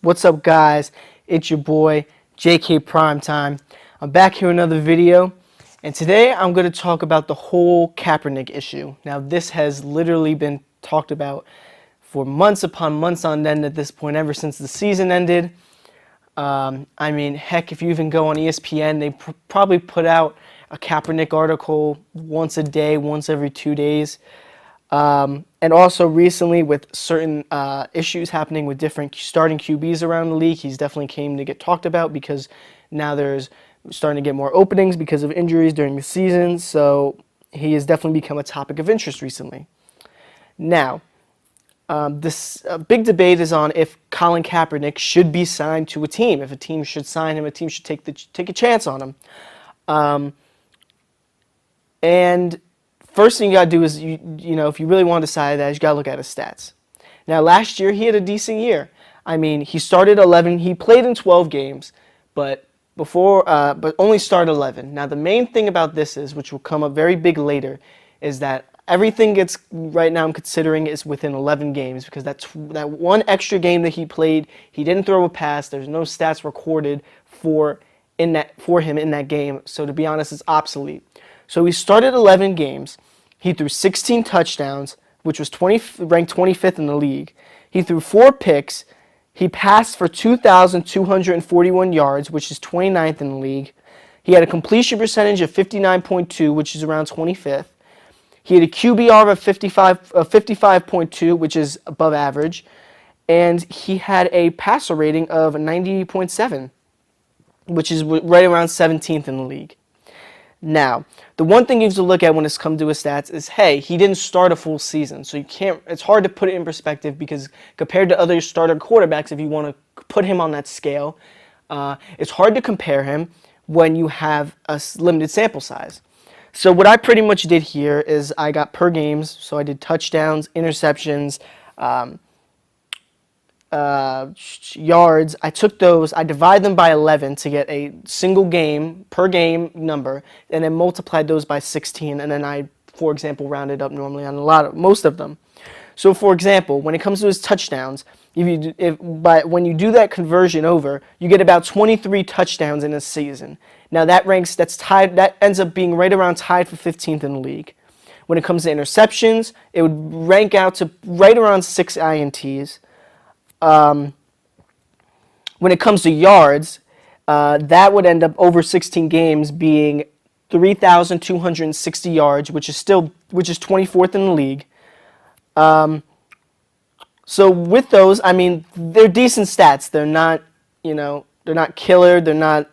What's up, guys? It's your boy JK Primetime. I'm back here with another video, and today I'm going to talk about the whole Kaepernick issue. Now, this has literally been talked about for months upon months on end at this point, ever since the season ended. Heck, if you even go on ESPN, they probably put out a Kaepernick article once a day, once every 2 days. And also recently with certain issues happening with different starting QBs around the league, he's definitely came to get talked about because now there's starting to get more openings because of injuries during the season. So he has definitely become a topic of interest recently. Now, this big debate is on if Colin Kaepernick should be signed to a team. If a team should sign him, a team should take a chance on him. And first thing you got to do is, if you really want to decide that, you got to look at his stats. Now, last year, he had a decent year. He started 11. He played in 12 games, but only started 11. Now, the main thing about this is, which will come up very big later, is that everything right now I'm considering is within 11 games because that one extra game that he played, he didn't throw a pass. There's no stats recorded for him in that game. So to be honest, it's obsolete. So he started 11 games. He threw 16 touchdowns, which was ranked 25th in the league. He threw 4 picks. He passed for 2,241 yards, which is 29th in the league. He had a completion percentage of 59.2, which is around 25th. He had a QBR of 55.2, which is above average. And he had a passer rating of 90.7, which is right around 17th in the league. Now, the one thing you have to look at when it's come to his stats is, hey, he didn't start a full season. So it's hard to put it in perspective because compared to other starter quarterbacks, if you want to put him on that scale, it's hard to compare him when you have a limited sample size. So what I pretty much did here is I got per games. So I did touchdowns, interceptions, yards. I took those, I divide them by 11 to get a single game per game number, and then multiplied those by 16, and then I, for example, rounded up normally on most of them. So for example, when it comes to his touchdowns, when you do that conversion over, you get about 23 touchdowns in a season. Now that ends up being right around tied for 15th in the league. When it comes to interceptions, it would rank out to right around 6 INTs. When it comes to yards, that would end up over 16 games being 3,260 yards, which is 24th in the league. So with those, they're decent stats. They're not, they're not killer. They're not,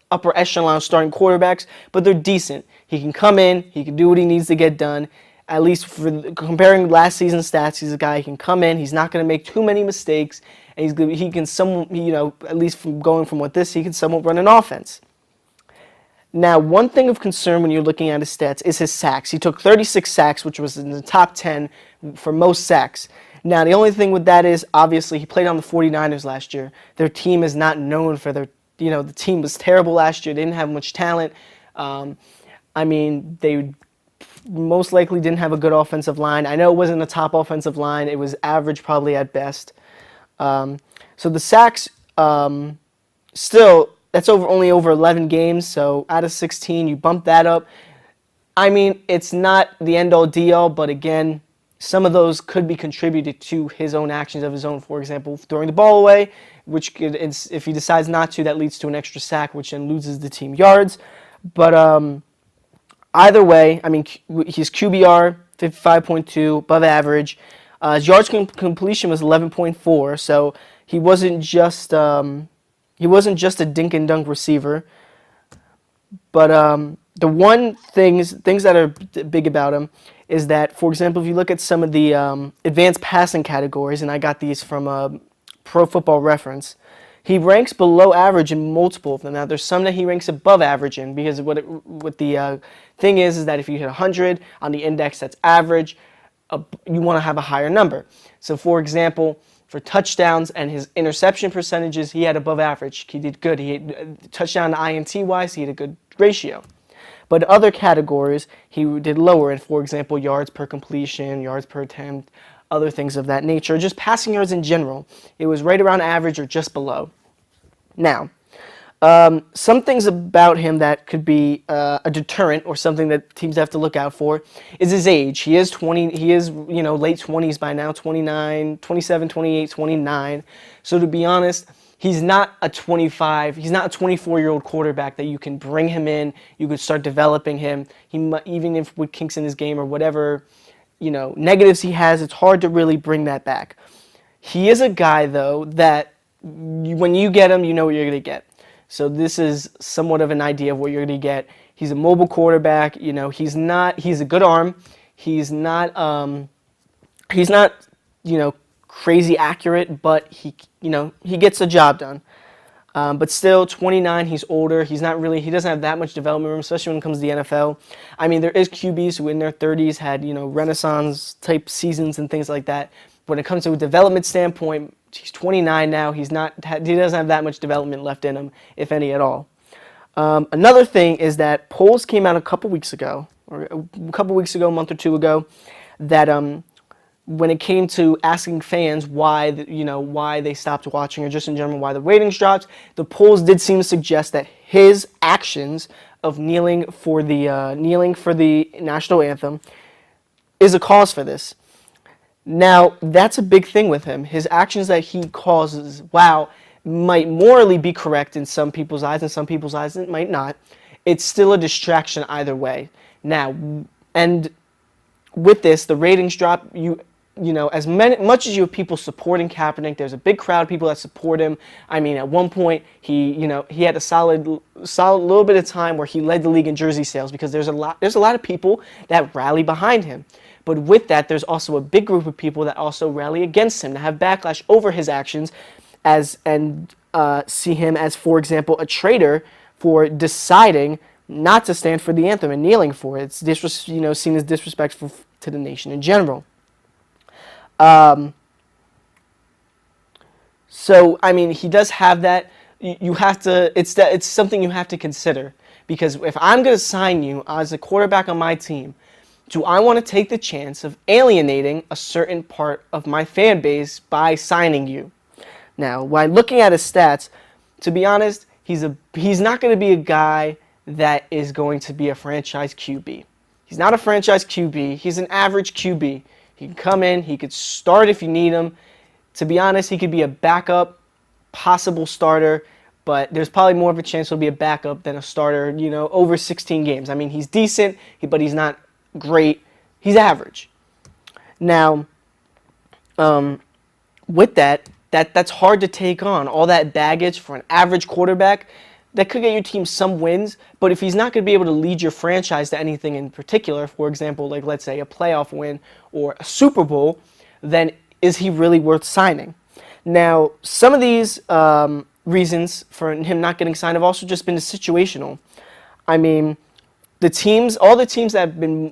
upper echelon starting quarterbacks, but they're decent. He can come in. He can do what he needs to get done. At least for comparing last season's stats, he's a guy who can come in. He's not going to make too many mistakes, and he can at least from going from he can somewhat run an offense. Now, one thing of concern when you're looking at his stats is his sacks. He took 36 sacks, which was in the top 10 for most sacks. Now, the only thing with that is, obviously, he played on the 49ers last year. Their team is not known for the team was terrible last year. They didn't have much talent. They most likely didn't have a good offensive line. I know it wasn't a top offensive line. It was average probably at best. So the sacks, still, that's only over 11 games. So out of 16, you bump that up. It's not the end-all, be-all, but again, some of those could be contributed to his own actions of his own. For example, throwing the ball away, which could, if he decides not to, that leads to an extra sack, which then loses the team yards. But either way, his QBR 55.2, above average. His yards completion was 11.4, so he wasn't just a dink and dunk receiver. But the one things that are big about him is that, for example, if you look at some of the advanced passing categories, and I got these from Pro Football Reference, he ranks below average in multiple of them. Now, there's some that he ranks above average in because what the thing is that if you hit 100 on the index, that's average. You want to have a higher number. So, for example, for touchdowns and his interception percentages, he had above average. He did good. He had touchdown to INT-wise, he had a good ratio. But other categories, he did lower in, for example, yards per completion, yards per attempt, other things of that nature. Just passing yards in general, it was right around average or just below. Now, some things about him that could be a deterrent or something that teams have to look out for is his age. He is 20, he is, late 20s by now, 29, 27, 28, 29. So to be honest, he's not a 24-year-old quarterback that you can bring him in, you could start developing him. Even if with kinks in his game or whatever, negatives he has, it's hard to really bring that back. He is a guy, though, that when you get him, you know what you're going to get. So this is somewhat of an idea of what you're going to get. He's a mobile quarterback. He's a good arm. He's not, crazy accurate, but he gets the job done. But still, 29, he's older. He doesn't have that much development room, especially when it comes to the NFL. I mean, there is QBs who in their 30s had, Renaissance type seasons and things like that. When it comes to a development standpoint, he's 29 now. He doesn't have that much development left in him, if any at all. Another thing is that polls came out a month or two ago, that when it came to asking fans why they stopped watching, or just in general why the ratings dropped, the polls did seem to suggest that his actions of kneeling for the national anthem is a cause for this. Now, that's a big thing with him. His actions that he causes, might morally be correct in some people's eyes, and some people's eyes it might not. It's still a distraction either way. Now, and with this, the ratings drop, much as you have people supporting Kaepernick, there's a big crowd of people that support him. I mean, at one point, he had a solid little bit of time where he led the league in jersey sales, because there's a lot of people that rally behind him. But with that, there's also a big group of people that also rally against him, that have backlash over his actions, and see him as, for example, a traitor for deciding not to stand for the anthem and kneeling for it. It's seen as disrespectful to the nation in general. So I mean, he does have that. You have to. It's something you have to consider, because if I'm going to sign you as a quarterback on my team, do I want to take the chance of alienating a certain part of my fan base by signing you? Now, while looking at his stats, to be honest, he's not going to be a guy that is going to be a franchise QB. He's not a franchise QB. He's an average QB. He can come in. He could start if you need him. To be honest, he could be a backup, possible starter, but there's probably more of a chance he'll be a backup than a starter, over 16 games. I mean, he's decent, but he's not great. He's average. Now, with that's hard to take on. All that baggage for an average quarterback, that could get your team some wins, but if he's not going to be able to lead your franchise to anything in particular, for example, like let's say a playoff win or a Super Bowl, then is he really worth signing? Now, some of these reasons for him not getting signed have also just been situational. I mean, all the teams that have been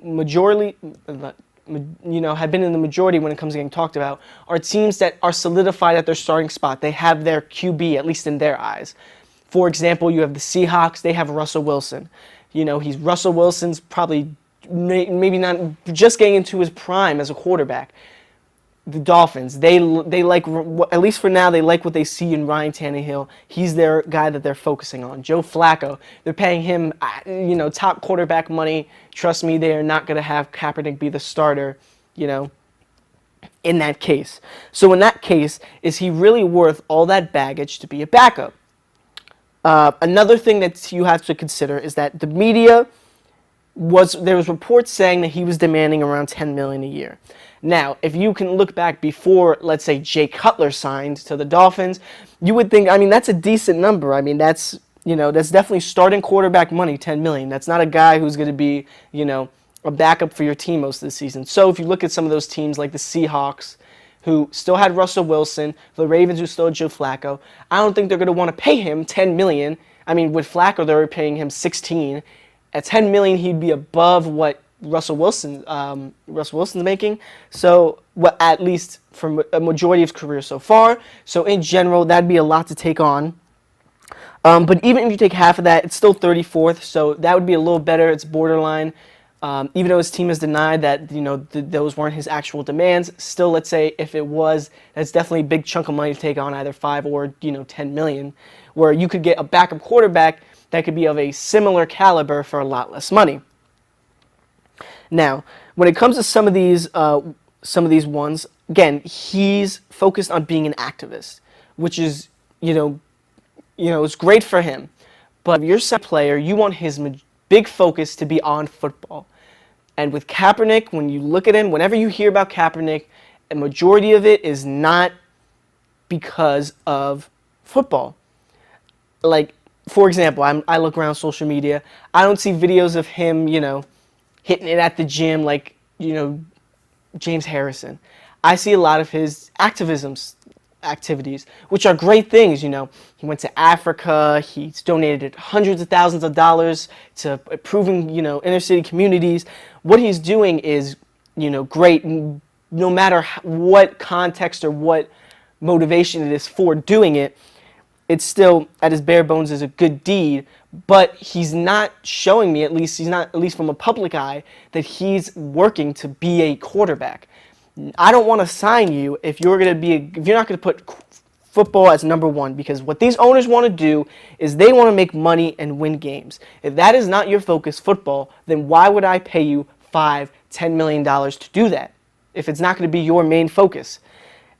have been in the majority when it comes to getting talked about, are teams that are solidified at their starting spot. They have their QB, at least in their eyes. For example, you have the Seahawks. They have Russell Wilson. Russell Wilson's probably maybe not just getting into his prime as a quarterback. The Dolphins, they like, at least for now, they like what they see in Ryan Tannehill. He's their guy that they're focusing on. Joe Flacco, they're paying him, top quarterback money. Trust me, they are not going to have Kaepernick be the starter, in that case. So in that case, is he really worth all that baggage to be a backup? Another thing that you have to consider is that the media there was reports saying that he was demanding around $10 million a year. Now, if you can look back before, let's say, Jay Cutler signed to the Dolphins, you would think, that's a decent number. That's definitely starting quarterback money, $10 million. That's not a guy who's going to be, a backup for your team most of the season. So if you look at some of those teams like the Seahawks, who still had Russell Wilson, the Ravens who still had Joe Flacco, I don't think they're going to want to pay him $10 million. With Flacco, they were paying him $16. At $10 million, he'd be above what Russell Wilson's making. So, at least from a majority of his career so far. So in general, that'd be a lot to take on. But even if you take half of that, it's still 34th. So that would be a little better. It's borderline. Even though his team has denied that, those weren't his actual demands, still, let's say if it was, that's definitely a big chunk of money to take on, either 5 or 10 million, where you could get a backup quarterback that could be of a similar caliber for a lot less money. Now, when it comes to some of these ones, again, he's focused on being an activist, which is, it's great for him. But if you're a player, you want his big focus to be on football. And with Kaepernick, when you look at him, whenever you hear about Kaepernick, a majority of it is not because of football. Like, for example, I look around social media. I don't see videos of him, hitting it at the gym like, James Harrison. I see a lot of his activities, which are great things. He went to Africa. He's donated hundreds of thousands of dollars to improving, inner city communities. What he's doing is, great, no matter what context or what motivation it is for doing it. It's still, at his bare bones, is a good deed, but he's not showing me, at least from a public eye, that he's working to be a quarterback. I don't want to sign you if you're not going to put football as number one, because what these owners want to do is they want to make money and win games. If that is not your focus, football, then why would I pay you $5-10 million to do that if it's not going to be your main focus?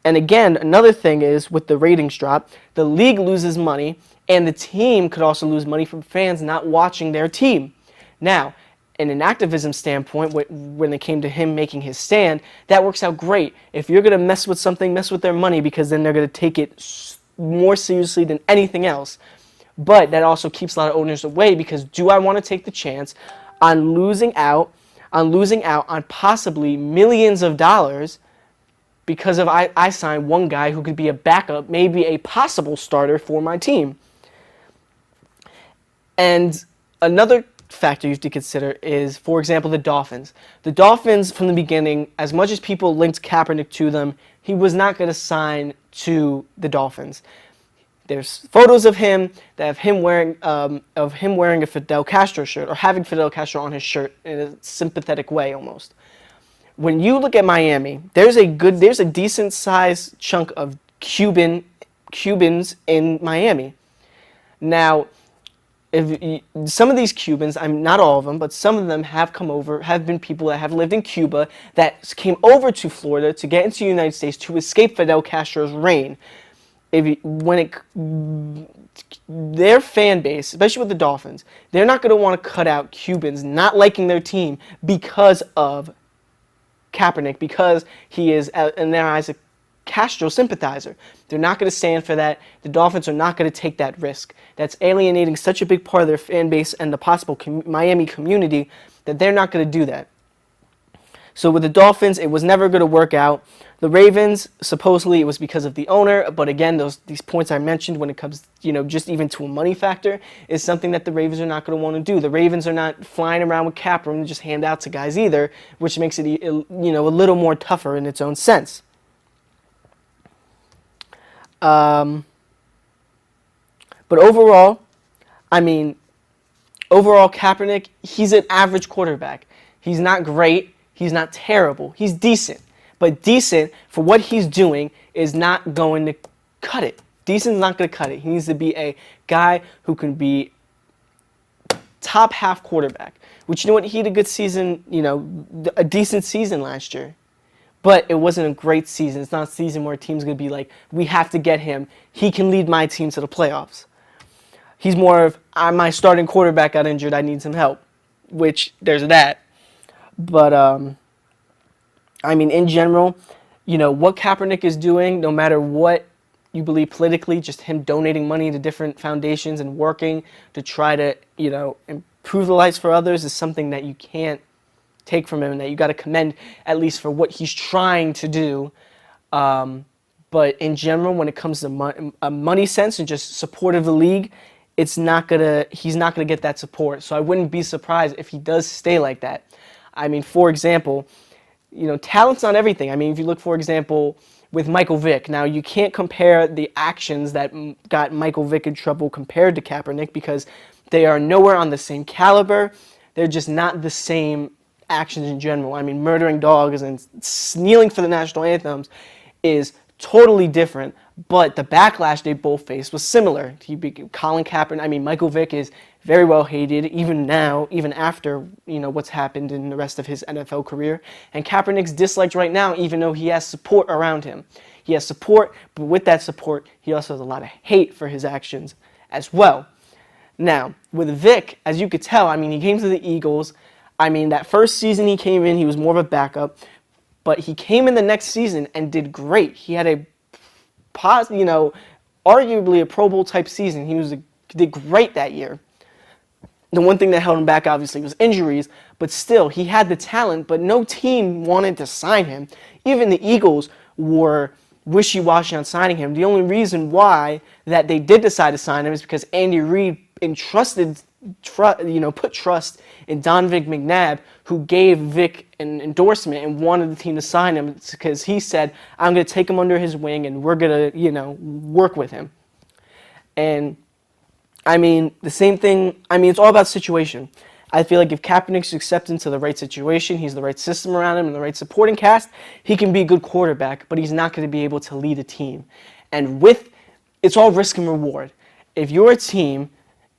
And again, another thing is with the ratings drop, the league loses money, and the team could also lose money from fans not watching their team. Now, in an activism standpoint, when it came to him making his stand, that works out great. If you're going to mess with something, mess with their money, because then they're going to take it more seriously than anything else. But that also keeps a lot of owners away, because do I want to take the chance on losing out on possibly millions of dollars because of I signed one guy who could be a backup, maybe a possible starter for my team? And another factor you have to consider is, for example, the Dolphins. The Dolphins, from the beginning, as much as people linked Kaepernick to them, he was not going to sign to the Dolphins. There's photos of him that have him wearing a Fidel Castro shirt, or having Fidel Castro on his shirt in a sympathetic way almost. When you look at Miami, there's a decent sized chunk of Cubans in Miami. Now, some of these Cubans, not all of them, but some of them have been people that have lived in Cuba that came over to Florida to get into the United States to escape Fidel Castro's reign. Their fan base, especially with the Dolphins, they're not going to want to cut out Cubans not liking their team because of Kaepernick, because he is, in their eyes, a Castro sympathizer. They're not going to stand for that. The Dolphins are not going to take that risk. That's alienating such a big part of their fan base and the possible Miami community that they're not going to do that. So with the Dolphins, it was never going to work out. The Ravens, supposedly it was because of the owner, but again, these points I mentioned when it comes, just even to a money factor, is something that the Ravens are not going to want to do. The Ravens are not flying around with cap room to just hand out to guys either, which makes it, a little more tougher in its own sense. But overall, Kaepernick, he's an average quarterback. He's not great. He's not terrible. He's decent. But decent, for what he's doing, is not going to cut it. Decent's not going to cut it. He needs to be a guy who can be top half quarterback. Which, he had a good season, a decent season last year. But it wasn't a great season. It's not a season where a team's going to be like, we have to get him. He can lead my team to the playoffs. He's more of, my starting quarterback got injured. I need some help. Which, there's that. But, in general, what Kaepernick is doing, no matter what you believe politically, just him donating money to different foundations and working to try to, improve the lives for others, is something that you can't take from him, and that you got to commend at least for what he's trying to do. But in general, when it comes to a money sense and just support of the league, he's not gonna get that support. So I wouldn't be surprised if he does stay like that. For example, talent's not everything. If you look, for example, with Michael Vick. Now, you can't compare the actions that got Michael Vick in trouble compared to Kaepernick, because they are nowhere on the same caliber. They're just not the same actions in general. I mean, murdering dogs and kneeling for the national anthems is totally different, but the backlash they both faced was similar. Colin Kaepernick, I mean, Michael Vick is very well hated, even now, even after, what's happened in the rest of his NFL career. And Kaepernick's disliked right now, even though he has support around him. He has support, but with that support, he also has a lot of hate for his actions as well. Now, with Vick, as you could tell, I mean, he came to the Eagles. I mean, that first season he came in, he was more of a backup. But he came in the next season and did great. He had arguably a Pro Bowl type season. He did great that year. The one thing that held him back, obviously, was injuries. But still, he had the talent, but no team wanted to sign him. Even the Eagles were wishy-washy on signing him. The only reason why that they did decide to sign him is because Andy Reid put trust in Donovan McNabb, who gave Vick an endorsement and wanted the team to sign him because he said, I'm going to take him under his wing and we're going to, work with him. And, I mean, the same thing, I mean, it's all about situation. I feel like if Kaepernick's accepted into the right situation, he's the right system around him and the right supporting cast, he can be a good quarterback, but he's not going to be able to lead a team. And it's all risk and reward. If your team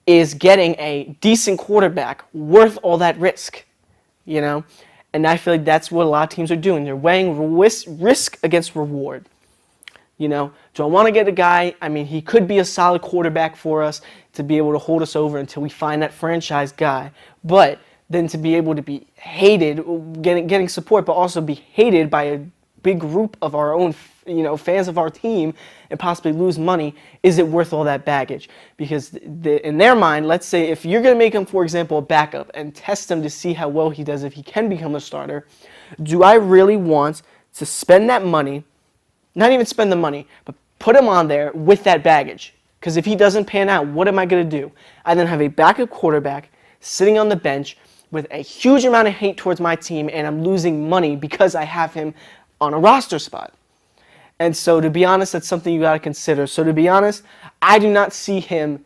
is getting a decent quarterback worth all that risk, And I feel like that's what a lot of teams are doing. They're weighing risk against reward. Do I want to get a guy? I mean, he could be a solid quarterback for us to be able to hold us over until we find that franchise guy. But then to be able to be hated, getting support, but also be hated by a big group of our own, fans of our team and possibly lose money, is it worth all that baggage? Because in their mind, let's say if you're going to make him, for example, a backup and test him to see how well he does if he can become a starter, do I really want to spend that money, not even spend the money, but put him on there with that baggage? Because if he doesn't pan out, what am I going to do? I then have a backup quarterback sitting on the bench with a huge amount of hate towards my team, and I'm losing money because I have him on a roster spot. And so, to be honest, that's something you got to consider. So, to be honest, I do not see him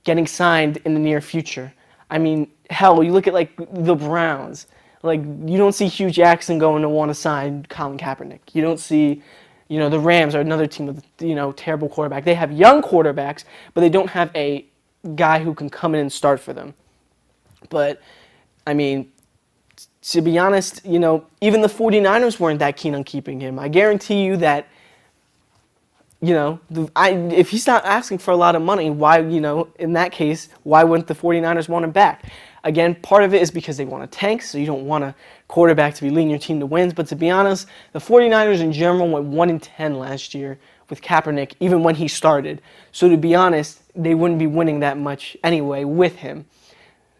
getting signed in the near future. I mean, hell, you look at, the Browns. You don't see Hugh Jackson going to want to sign Colin Kaepernick. You don't see, the Rams are another team with, terrible quarterback. They have young quarterbacks, but they don't have a guy who can come in and start for them. But, I mean, to be honest, even the 49ers weren't that keen on keeping him. I guarantee you that, if he's not asking for a lot of money, why, in that case, why wouldn't the 49ers want him back? Again, part of it is because they want a tank, so you don't want a quarterback to be leading your team to wins. But to be honest, the 49ers in general went 1-10 last year with Kaepernick, even when he started. So to be honest, they wouldn't be winning that much anyway with him.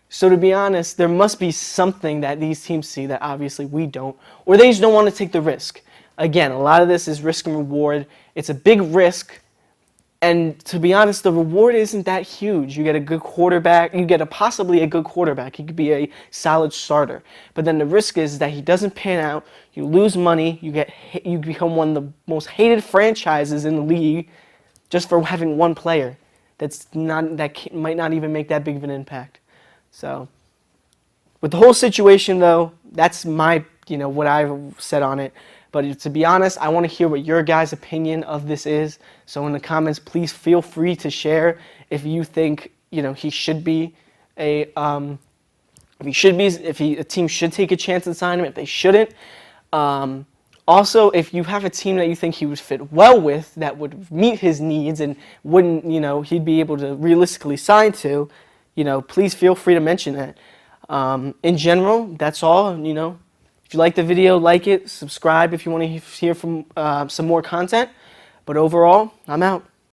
So to be honest, there must be something that these teams see that obviously we don't, or they just don't want to take the risk. Again, a lot of this is risk and reward. It's a big risk, and to be honest, the reward isn't that huge. You get a good quarterback, you get possibly a good quarterback. He could be a solid starter. But then the risk is that he doesn't pan out, you lose money, you become one of the most hated franchises in the league just for having one player that might not even make that big of an impact. So, with the whole situation, though, that's my, what I've said on it. But to be honest, I want to hear what your guys' opinion of this is. So in the comments, please feel free to share if you think, he should be a team should take a chance and sign him, if they shouldn't. Also, if you have a team that you think he would fit well with, that would meet his needs and wouldn't, he'd be able to realistically sign to, please feel free to mention that. In general, that's all, If you like the video, like it, subscribe if you want to hear from some more content. But overall, I'm out.